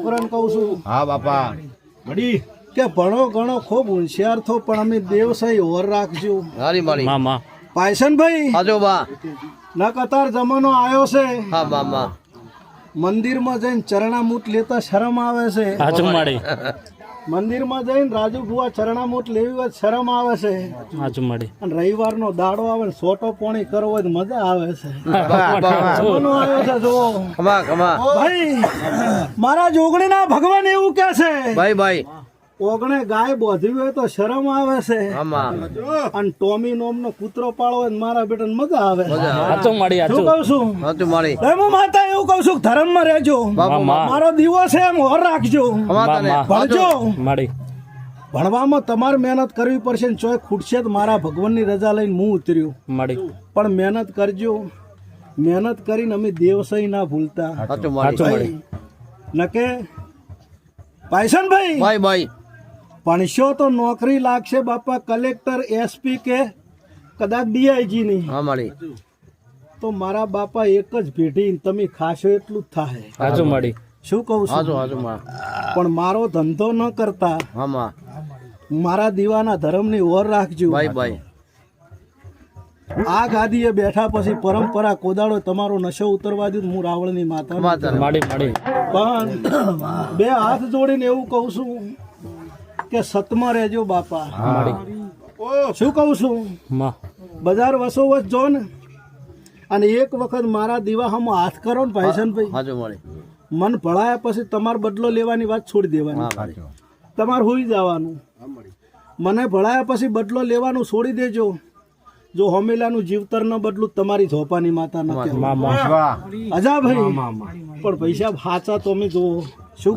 છોકરાને કહું છું હા બાપા મડી કે ભણો ઘણો ખૂબ હોશિયાર થો પણ અમે દેવ સહી ઓર રાખજો હારી મારી મામા પાયસનભાઈ હાજો બા ન કતાર જમાનો આવ્યો છે હા મામા મંદિરમાં જઈને ચરણામૂત લેતા શરમ આવે છે હાચું માડી મંદિરમાં જઈને રાજુ ભુવા ચરણામૂત લેવી હોય તો શરમ આવે છે હાચું માડી અને રવિવારનો દાડો આવે ને સોટો પોણી કરવો હોય તો મજા આવે છે બા બા જમાનો આવ્યો છે જુઓ ખમા ખમા ભાઈ મારા જોગણીના ભગવાન એવું કે છે ભાઈ ભાઈ ઓગણે ગાય બોધી હોય તો શરમ આવે છે આમાં અને ટોમી નોમનો કૂતરો પાળો હોય તો મારા બેટાને મજા આવે હાચું માડી શું હાચું કહું છું હાચું મારી હું માતા એવું કહું છું ધર્મમાં રહેજો મામા મારો દીવો છે એમ હોર રાખજો ખમા તને ભણજો માડી ભણવામાં તમારે મહેનત કરવી પડશે ને ચોય ખૂટશે તો મારા ભગવાનની રજા લઈને હું ઉતર્યું માડી પણ મહેનત કરજો મહેનત કરીને અમે દેવસઈ ના ભૂલતા હાચું મારી હાચું માડી નકે પાયસનભાઈ ભાઈ ભાઈ ભણશો તો નોકરી લાગશે બાપા કલેક્ટર એસપી કે કદાચ ડીઆઈજી ની હા મારી તો મારા બાપા એક જ પેઢી તમે ખાશો એટલું જ થાય હાચું માડી શું કહું છું હાચું હાચું માં પણ મારો ધંધો ન કરતા હા માં મારા દીવાના ધર્મની ઓર રાખજો ભાઈ ભાઈ આ ગાદીએ બેઠા પછી પરંપરા કોદાળો તમારો નશો ઉતરવા દીધું હું રાવણની માતા ખમા તને માડી માડી પણ બે હાથ જોડીને એવું કહું છું કે સતમાં રહેજો બાપા માડી શું કહું છું માં બજાર વસોવસ જો ને અને એક વખત મારા દીવાહામાં હાથ કરો ને ભાઈસનભાઈ હાચું મારી મન ભળાયા પછી તમારે બદલો લેવાની વાત છોડી દેવાની હા મારી તમારે હોઈ જવાનું મને ભળાયા પછી બદલો લેવાનું છોડી દેજો જો હોમેલાનું જીવતર ન બદલું તમારી ઝોપાની માતા ન કહેવાય. મામા અજા ભાઈ પણ પૈસા હાચા તો અમે જુઓ શું